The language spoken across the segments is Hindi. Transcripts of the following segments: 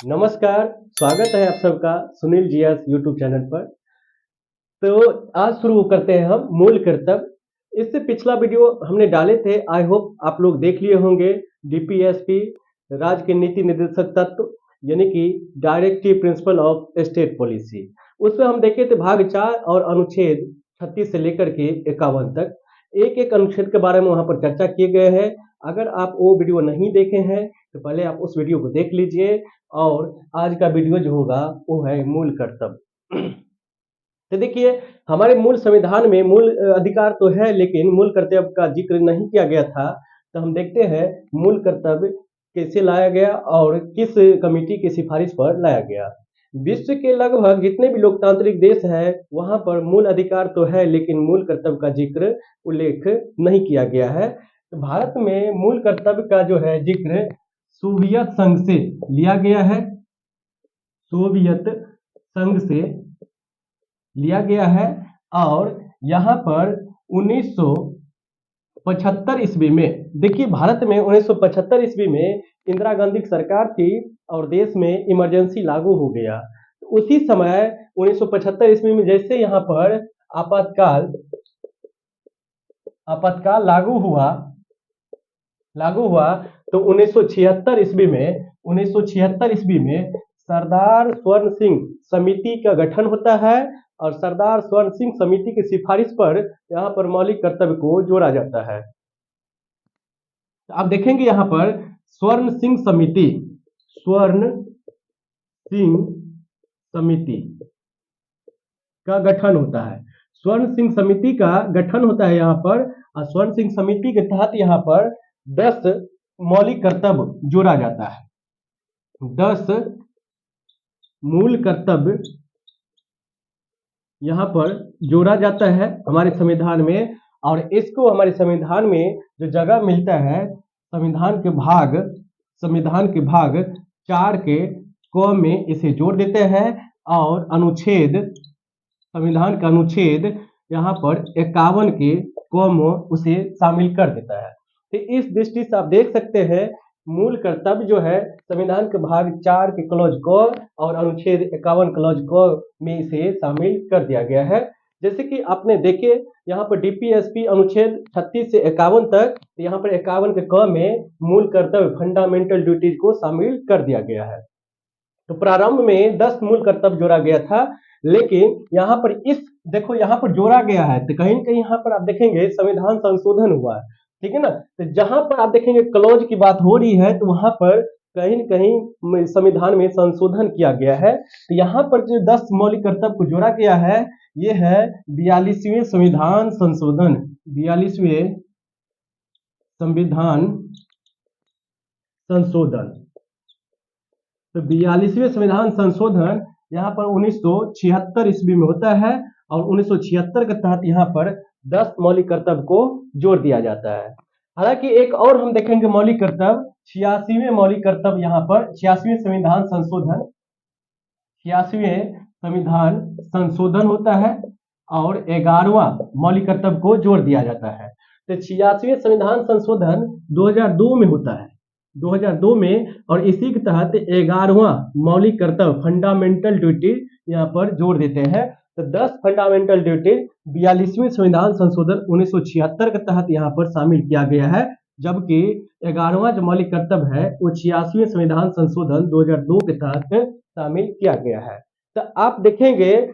नमस्कार, स्वागत है आप सबका सुनील जीएस यूट्यूब चैनल पर। तो आज शुरू करते हैं हम मूल कर्तव्य। इससे पिछला वीडियो हमने डाले थे, आई होप आप लोग देख लिए होंगे। डीपीएसपी राज्य के नीति निर्देशक तत्व यानी कि directive principle of state policy, उसमें हम देखे थे भाग 4 और अनुच्छेद 36 से लेकर के 51 तक। एक एक अनुच्छेद के बारे में वहां पर चर्चा किए गए हैं। अगर आप वो वीडियो नहीं देखे हैं तो पहले आप उस वीडियो को देख लीजिए। और आज का वीडियो जो होगा वो है मूल कर्तव्य। तो देखिए, हमारे मूल संविधान में मूल अधिकार तो है, लेकिन मूल कर्तव्य का जिक्र नहीं किया गया था। तो हम देखते हैं मूल कर्तव्य कैसे लाया गया और किस कमेटी की सिफारिश पर लाया गया। विश्व के लगभग जितने भी लोकतांत्रिक देश हैं वहां पर मूल अधिकार तो है, लेकिन मूल कर्तव्य का जिक्र उल्लेख नहीं किया गया है। तो भारत में मूल कर्तव्य का जो है जिक्र सोवियत संघ से लिया गया है। सोवियत संघ से लिया गया है और यहाँ पर 1975 ईस्वी में, देखिए भारत में 1975 ईस्वी में इंदिरा गांधी की सरकार थी और देश में इमरजेंसी लागू हो गया। उसी समय 1975 ईस्वी में जैसे यहाँ पर आपातकाल लागू हुआ तो 1976 ईस्वी में सरदार स्वर्ण सिंह समिति का गठन होता है और सरदार स्वर्ण सिंह समिति की सिफारिश पर यहाँ पर मौलिक कर्तव्य को जोड़ा जाता है। आप देखेंगे यहाँ पर स्वर्ण सिंह समिति का गठन होता है। स्वर्ण सिंह समिति का गठन होता है यहाँ पर, और स्वर्ण सिंह समिति के तहत यहाँ पर 10 मौलिक कर्तव्य जोड़ा जाता है। 10 मूल कर्तव्य यहाँ पर जोड़ा जाता है हमारे संविधान में, और इसको हमारे संविधान में जो जगह मिलता है संविधान के भाग 4 के क में इसे जोड़ देते हैं और संविधान का अनुच्छेद यहाँ पर 51 के क में उसे शामिल कर देता है। तो इस दृष्टि से आप देख सकते हैं मूल कर्तव्य जो है संविधान के भाग 4 के क्लॉज क और अनुच्छेद 51 क्लॉज क में इसे शामिल कर दिया गया है। जैसे कि आपने देखे यहाँ पर डीपीएसपी अनुच्छेद 36 से 51 तक, यहाँ पर 51 के क में मूल कर्तव्य फंडामेंटल ड्यूटीज को शामिल कर दिया गया है। तो प्रारंभ में 10 मूल कर्तव्य जोड़ा गया था, लेकिन यहाँ पर देखो यहाँ पर जोड़ा गया है तो कहीं न कहीं यहाँ पर आप देखेंगे संविधान संशोधन हुआ है, ठीक है ना। तो जहां पर आप देखेंगे क्लॉज की बात हो रही है तो वहां पर कहीं न कहीं संविधान में संशोधन किया गया है। तो यहाँ पर जो 10 मौलिक कर्तव्य को जोड़ा गया है ये है 42वें संविधान संशोधन। 42वें संविधान संशोधन, तो 42वें संविधान संशोधन यहाँ पर 1976 ईस्वी में होता है और 1976 के तहत यहाँ पर 10 मौलिक कर्तव्य को जोड़ दिया जाता है। हालांकि एक और हम देखेंगे मौलिक कर्तव्य 86वें मौलिक कर्तव्य, यहाँ पर 86वें संविधान संशोधन होता है और 11वां मौलिक कर्तव्य को जोड़ दिया जाता है। तो 86वें संविधान संशोधन 2002 में होता है, 2002 में, और इसी के तहत 11वां मौलिक कर्तव्य फंडामेंटल ड्यूटी यहाँ पर जोड़ देते हैं। तो 10 फंडामेंटल ड्यूटी 42वें संविधान संशोधन 1976 के तहत यहाँ पर शामिल किया गया है, जबकि 11वां जो मौलिक कर्तव्य है वो 86वें संविधान संशोधन 2002 के तहत शामिल किया गया है। तो आप देखेंगे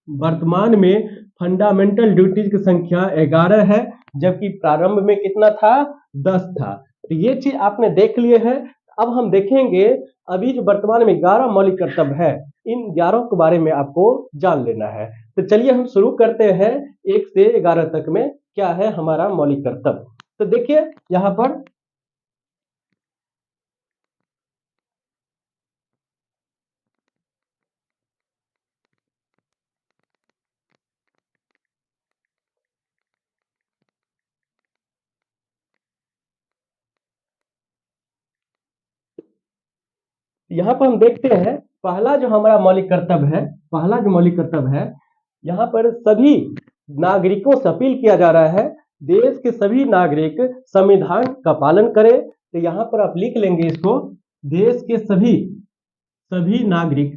वर्तमान में फंडामेंटल ड्यूटीज की संख्या 11 है, जबकि प्रारंभ में कितना था, 10 था। तो ये चीज आपने देख लिए है। अब हम देखेंगे अभी जो वर्तमान में 11 मौलिक कर्तव्य है, इन 11 के बारे में आपको जान लेना है। तो चलिए हम शुरू करते हैं 1 से 11 तक में क्या है हमारा मौलिक कर्तव्य। तो देखिए यहाँ पर हम देखते हैं पहला जो मौलिक कर्तव्य है, यहाँ पर सभी नागरिकों से अपील किया जा रहा है देश के सभी नागरिक संविधान का पालन करें तो यहाँ पर आप लिख लेंगे इसको, देश के सभी नागरिक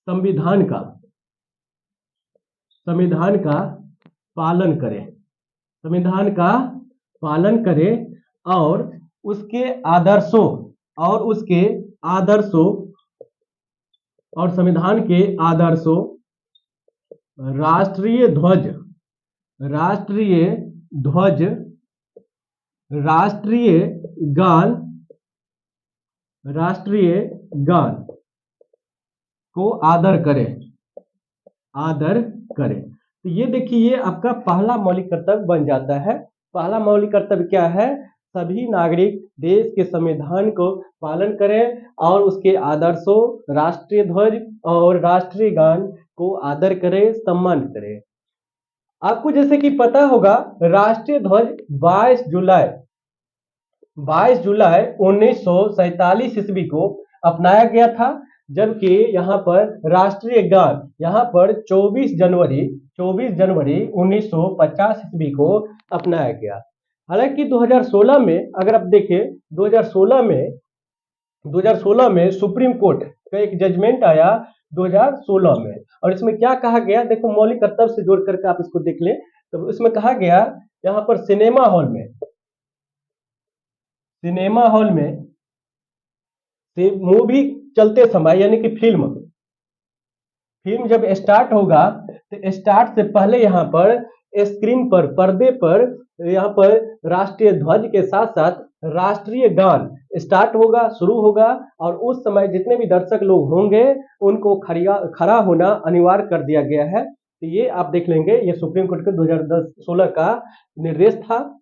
संविधान का पालन करें, और उसके आदर्शों और संविधान के आदर्शों, राष्ट्रीय ध्वज, राष्ट्रीय गान को आदर करें। तो ये देखिए, ये आपका पहला मौलिक कर्तव्य बन जाता है। पहला मौलिक कर्तव्य क्या है? सभी नागरिक देश के संविधान को पालन करें और उसके आदर्शों, राष्ट्रीय ध्वज और राष्ट्रीय गान को आदर करें, सम्मान करें। आपको जैसे कि पता होगा, राष्ट्रीय ध्वज 22 जुलाई 1947 ईस्वी को अपनाया गया था, जबकि यहाँ पर राष्ट्रीय गान यहाँ पर 24 जनवरी 1950 ईस्वी को अपनाया गया। हालांकि 2016 में अगर आप देखें, 2016 में सुप्रीम कोर्ट का एक जजमेंट आया 2016 में, और इसमें क्या कहा गया, देखो मौलिक कर्तव्य से जोड़ करके आप इसको देख लें। तो इसमें कहा गया, यहाँ पर सिनेमा हॉल में मूवी चलते समय, यानी कि फिल्म जब स्टार्ट होगा तो स्टार्ट से पहले यहाँ पर स्क्रीन पर, पर्दे पर यहाँ पर राष्ट्रीय ध्वज के साथ साथ राष्ट्रीय गान शुरू होगा, और उस समय जितने भी दर्शक लोग होंगे उनको खड़ा होना अनिवार्य कर दिया गया है। तो ये आप देख लेंगे, ये सुप्रीम कोर्ट के 2016 का निर्देश था।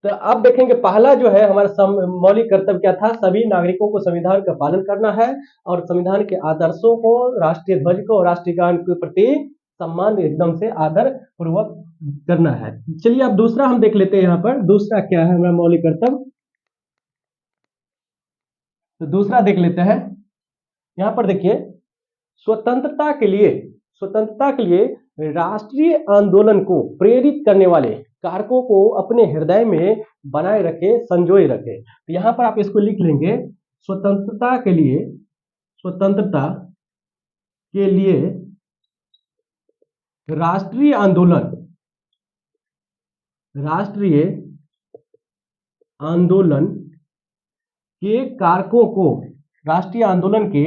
तो अब देखेंगे, पहला जो है हमारा मौलिक कर्तव्य क्या था? सभी नागरिकों को संविधान का पालन करना है और संविधान के आदर्शों को, राष्ट्रीय ध्वज को और राष्ट्रीय गान के प्रति सम्मान एकदम से आदर पूर्वक करना है। चलिए अब दूसरा हम देख लेते हैं। यहाँ पर दूसरा क्या है हमारा मौलिक कर्तव्य, तो दूसरा देख लेते हैं। यहाँ पर देखिए, स्वतंत्रता के लिए राष्ट्रीय आंदोलन को प्रेरित करने वाले कारकों को अपने हृदय में बनाए रखे, संजोए रखे। तो यहाँ पर आप इसको लिख लेंगे, स्वतंत्रता के लिए राष्ट्रीय आंदोलन के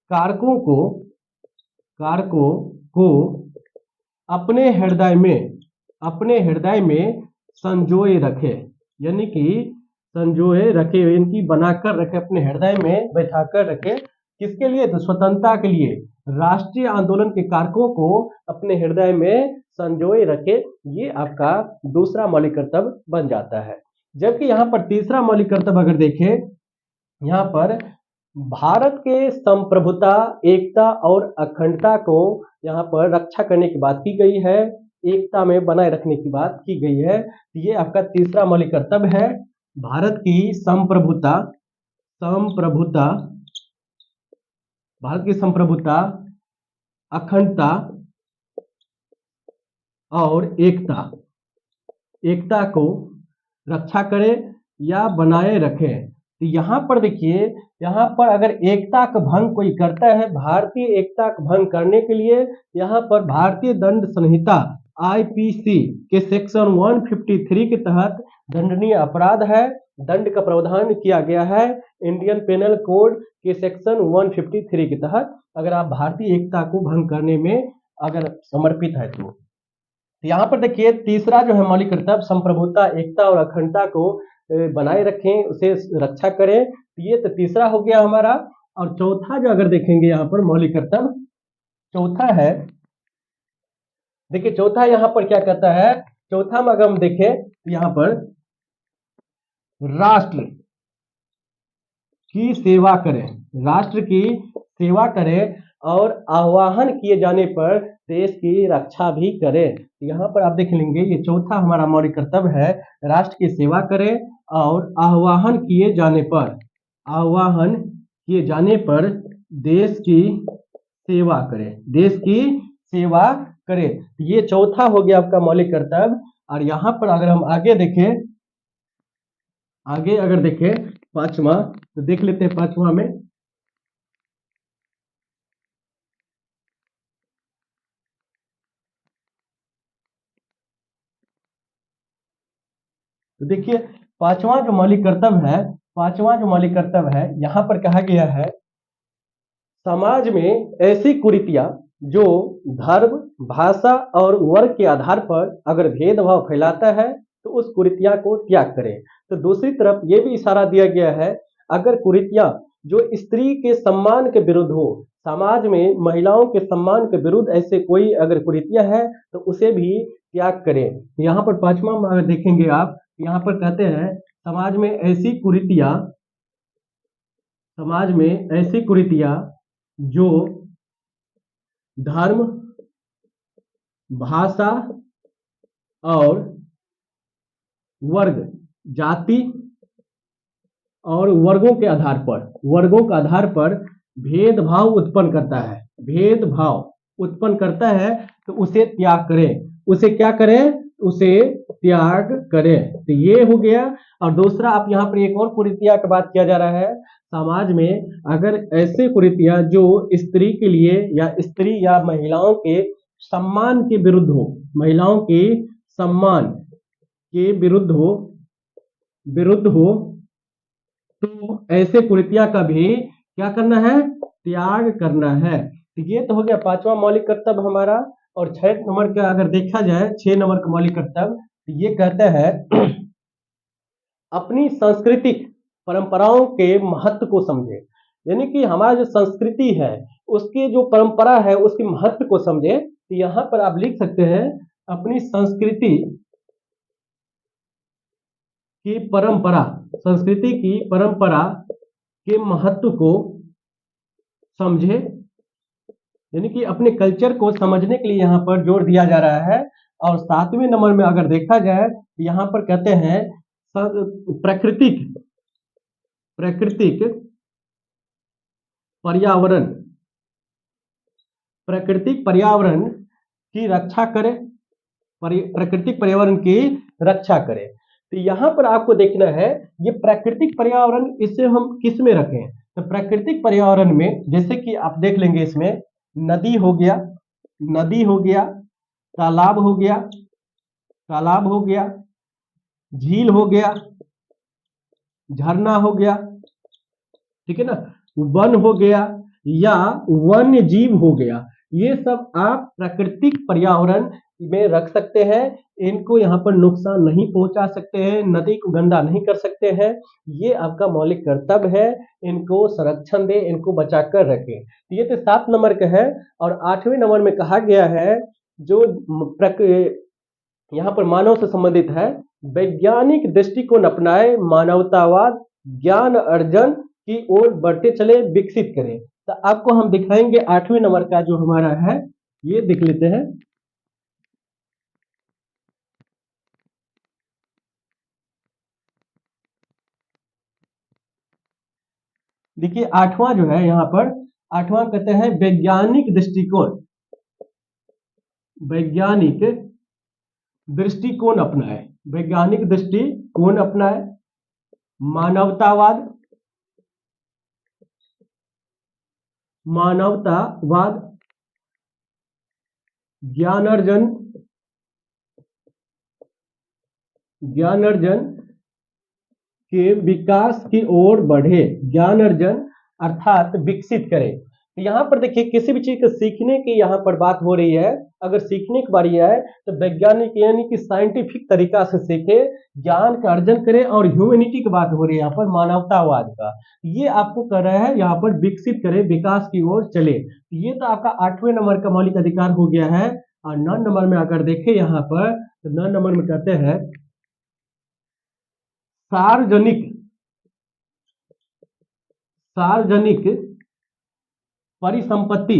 कारकों को अपने हृदय में संजोए रखे, यानी कि इनकी बनाकर रखे, अपने हृदय में बैठाकर रखे। किसके लिए? तो स्वतंत्रता के लिए राष्ट्रीय आंदोलन के कारकों को अपने हृदय में संजोए रखे। ये आपका दूसरा मौलिक कर्तव्य बन जाता है। जबकि यहाँ पर तीसरा मौलिक कर्तव्य अगर देखें, यहाँ पर भारत के संप्रभुता, एकता और अखंडता को यहाँ पर रक्षा करने की बात की गई है, एकता में बनाए रखने की बात की गई है। ये आपका तीसरा मौलिक कर्तव्य है। भारत की संप्रभुता, अखंडता और एकता को रक्षा करें या बनाए रखें। तो यहाँ पर देखिए, यहाँ पर अगर एकता का भंग कोई करता है, भारतीय एकता का भंग करने के लिए यहाँ पर भारतीय दंड संहिता आईपीसी के सेक्शन 153 के तहत दंडनीय अपराध है, दंड का प्रावधान किया गया है इंडियन पेनल कोड के सेक्शन 153 के तहत, अगर आप भारतीय एकता को भंग करने में अगर समर्पित है तो। यहाँ पर देखिए, तीसरा जो है मौलिक कर्तव्य, संप्रभुता, एकता और अखंडता को बनाए रखें, उसे रक्षा करें। ये तो तीसरा हो गया हमारा। और चौथा जो अगर देखेंगे यहाँ पर मौलिक कर्तव्य, चौथा है, देखिए चौथा यहाँ पर क्या कहता है, चौथा में अगर हम देखें यहाँ पर राष्ट्र की सेवा करें और आह्वान किए जाने पर देश की रक्षा भी करें। यहाँ पर आप देख लेंगे, ये चौथा हमारा मौलिक कर्तव्य है, राष्ट्र की सेवा करें और आह्वान किए जाने पर देश की सेवा करें। ये चौथा हो गया आपका मौलिक कर्तव्य। और यहाँ पर अगर हम आगे देखें, आगे अगर देखें पांचवा, तो देख लेते हैं पांचवा में। तो देखिए पांचवा जो मौलिक कर्तव्य है, पांचवा जो मौलिक कर्तव्य है, यहाँ पर कहा गया है समाज में ऐसी कुरीतियां जो धर्म, भाषा और वर्ग के आधार पर अगर भेदभाव फैलाता है तो उस कुरीतियां को त्याग करें। तो दूसरी तरफ ये भी इशारा दिया गया है, अगर कुरीतियां जो स्त्री के सम्मान के विरुद्ध हो, समाज में महिलाओं के सम्मान के विरुद्ध ऐसे कोई अगर कुरीतियां है तो उसे भी त्याग करें। यहाँ पर पांचवा में अगर देखेंगे आप, यहाँ पर कहते हैं समाज में ऐसी कुरीतियां, समाज में ऐसी कुरीतियां जो धर्म, भाषा और वर्ग, जाति और वर्गों के आधार पर, वर्गों के आधार पर भेदभाव उत्पन्न करता है, भेदभाव उत्पन्न करता है, तो उसे त्याग करें। उसे क्या करें? उसे त्याग करें। तो ये हो गया। और दूसरा आप यहाँ पर एक और कुरीतियां की बात किया जा रहा है, समाज में अगर ऐसे कुरीतियां जो स्त्री के लिए या स्त्री या महिलाओं के सम्मान के विरुद्ध हो, महिलाओं के सम्मान के विरुद्ध हो, तो ऐसे कुरीतियां का भी क्या करना है? त्याग करना है। तो ये तो हो गया पांचवा मौलिक कर्तव्य हमारा। और 6 नंबर का अगर देखा जाए, 6 नंबर का मौलिक कर्तव्य, तो ये कहता है अपनी सांस्कृतिक परंपराओं के महत्व को समझे। यानी कि हमारा जो संस्कृति है, उसकी जो परंपरा है, उसके महत्व को समझे। तो यहाँ पर आप लिख सकते हैं अपनी संस्कृति की परंपरा, संस्कृति की परंपरा के महत्व को समझे। यानी कि अपने कल्चर को समझने के लिए यहाँ पर जोर दिया जा रहा है। और 7वें नंबर में अगर देखा जाए, यहाँ पर कहते हैं प्राकृतिक पर्यावरण, प्राकृतिक पर्यावरण की रक्षा करें, प्राकृतिक पर्यावरण की रक्षा करें। तो यहाँ पर आपको देखना है ये प्राकृतिक पर्यावरण, इसे हम किस में रखें? तो प्राकृतिक पर्यावरण में जैसे कि आप देख लेंगे, इसमें नदी हो गया, नदी हो गया, तालाब हो गया, तालाब हो गया, झील हो गया, झरना हो गया, ठीक है ना, वन हो गया या वन्य जीव हो गया। ये सब आप प्राकृतिक पर्यावरण में रख सकते हैं। इनको यहाँ पर नुकसान नहीं पहुंचा सकते हैं, नदी को गंदा नहीं कर सकते हैं। ये आपका मौलिक कर्तव्य है, इनको संरक्षण दें, इनको बचाकर रखें। ये तो 7 नंबर का है। और 8वें नंबर में कहा गया है जो यहाँ पर मानव से संबंधित है, वैज्ञानिक दृष्टिकोण अपनाए, मानवतावाद ज्ञान अर्जन की ओर बढ़ते चले, विकसित करें। तो आपको हम दिखाएंगे 8वें नंबर का जो हमारा है, ये देख लेते हैं। देखिए 8वां जो है, यहाँ पर 8वां कहते हैं वैज्ञानिक दृष्टिकोण, वैज्ञानिक दृष्टिकोण अपनाए, वैज्ञानिक दृष्टिकोण अपनाए, मानवतावाद, मानवतावाद ज्ञानार्जन, ज्ञानार्जन के विकास की ओर बढ़े, ज्ञानार्जन अर्थात विकसित करें। तो यहाँ पर देखिए किसी भी चीज को सीखने की यहाँ पर बात हो रही है। अगर सीखने की बारी है तो वैज्ञानिक यानी कि साइंटिफिक तरीका से सीखे, ज्ञान का अर्जन करे। और ह्यूमैनिटी की बात हो रही है यहाँ पर, मानवतावाद का। ये आपको कर रहा है यहाँ पर विकसित करे, विकास की ओर चले। ये तो आपका 8वें नंबर का मौलिक अधिकार हो गया है। और 9 नंबर में अगर देखे यहाँ पर, तो 9 नंबर में कहते हैं सार्वजनिक, सार्वजनिक परिसंपत्ति,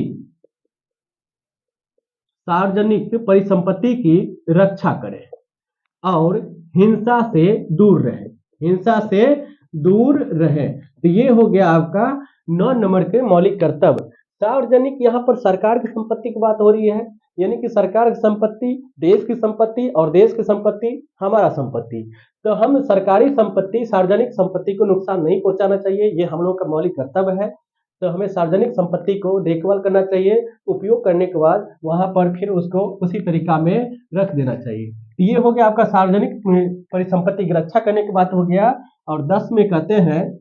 सार्वजनिक परिसंपत्ति की रक्षा करें और हिंसा से दूर रहें, हिंसा से दूर रहें। तो ये हो गया आपका 9 नंबर के मौलिक कर्तव्य। सार्वजनिक, यहाँ पर सरकार की संपत्ति की बात हो रही है। यानी कि सरकार की संपत्ति, देश की संपत्ति और देश की संपत्ति हमारा संपत्ति। तो हम सरकारी संपत्ति, सार्वजनिक संपत्ति को नुकसान नहीं पहुंचाना चाहिए, ये हम लोग का मौलिक कर्तव्य है। तो हमें सार्वजनिक संपत्ति को देखभाल करना चाहिए, उपयोग करने के बाद वहां पर फिर उसको उसी तरीका में रख देना चाहिए। ये हो गया आपका सार्वजनिक परिसंपत्ति की रक्षा करने की बात हो गया। और 10 में कहते हैं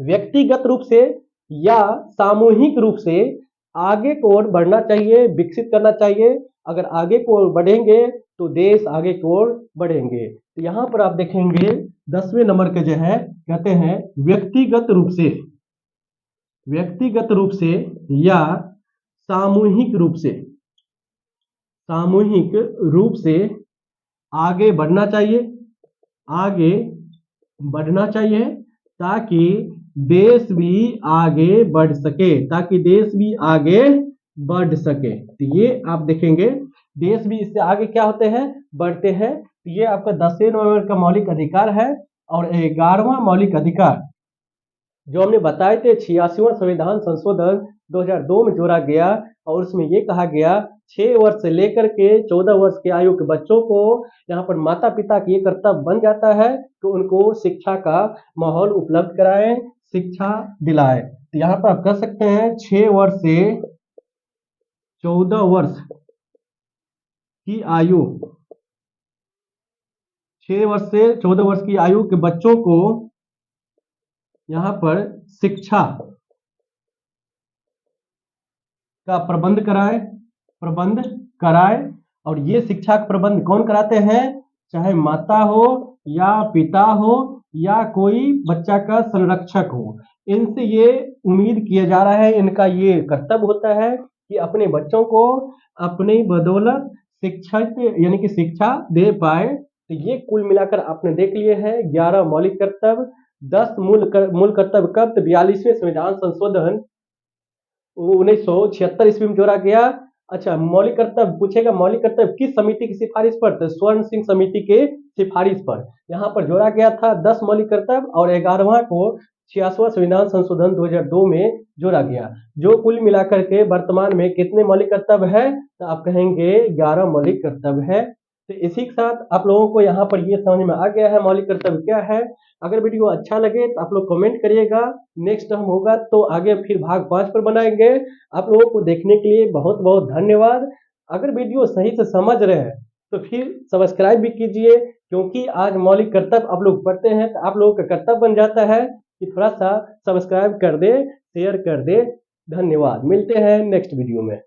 व्यक्तिगत रूप से या सामूहिक रूप से आगे की ओर बढ़ना चाहिए, विकसित करना चाहिए। अगर आगे की ओर बढ़ेंगे तो देश आगे की ओर बढ़ेंगे। तो यहाँ पर आप देखेंगे 10वें नंबर के जो है कहते हैं व्यक्तिगत रूप से या सामूहिक रूप से आगे बढ़ना चाहिए ताकि देश भी आगे बढ़ सके। तो ये आप देखेंगे देश भी इससे आगे क्या होते हैं, बढ़ते हैं। तो ये आपका 10वें नंबर का मौलिक अधिकार है। और 11वां मौलिक अधिकार जो हमने बताए थे 86वां संविधान संशोधन 2002 में जोड़ा गया, और उसमें ये कहा गया 6 वर्ष से लेकर के 14 वर्ष की आयु के बच्चों को यहाँ पर माता पिता की ये कर्तव्य बन जाता है कि उनको शिक्षा का माहौल उपलब्ध कराएं, शिक्षा दिलाएं। तो यहाँ पर आप कह सकते हैं 6 वर्ष से 14 वर्ष की आयु 6 वर्ष से 14 वर्ष की आयु के बच्चों को यहाँ पर शिक्षा का प्रबंध कराए। और ये शिक्षा का प्रबंध कौन कराते हैं, चाहे माता हो या पिता हो या कोई बच्चा का संरक्षक हो। इनसे ये उम्मीद किया जा रहा है, इनका ये कर्तव्य होता है कि अपने बच्चों को अपनी बदौलत यानी कि शिक्षा दे पाए। तो ये कुल मिलाकर आपने देख लिए हैं 11 मौलिक कर्तव्य, 10 मूल कर्तव्य कब 42वें संविधान संशोधन 1976 ईस्वी में जोड़ा गया। अच्छा, मौलिक कर्तव्य पूछेगा, मौलिक कर्तव्य किस समिति की सिफारिश पर, तो स्वर्ण सिंह समिति के सिफारिश पर यहाँ पर जोड़ा गया था 10 मौलिक कर्तव्य, और 11वां को 86वां संविधान संशोधन 2002 में जोड़ा गया। जो कुल मिलाकर के वर्तमान में कितने मौलिक कर्तव्य है, तो आप कहेंगे 11 मौलिक कर्तव्य है। तो इसी के साथ आप लोगों को यहाँ पर ये समझ में आ गया है मौलिक कर्तव्य क्या है। अगर वीडियो अच्छा लगे तो आप लोग कमेंट करिएगा, नेक्स्ट टाइम होगा तो आगे फिर भाग 5 पर बनाएंगे। आप लोगों को देखने के लिए बहुत बहुत धन्यवाद। अगर वीडियो सही से समझ रहे हैं तो फिर सब्सक्राइब भी कीजिए, क्योंकि आज मौलिक कर्तव्य आप लोग पढ़ते हैं तो आप लोगों का कर्तव्य बन जाता है कि थोड़ा सा सब्सक्राइब कर दे, शेयर कर दे। धन्यवाद, मिलते हैं नेक्स्ट वीडियो में।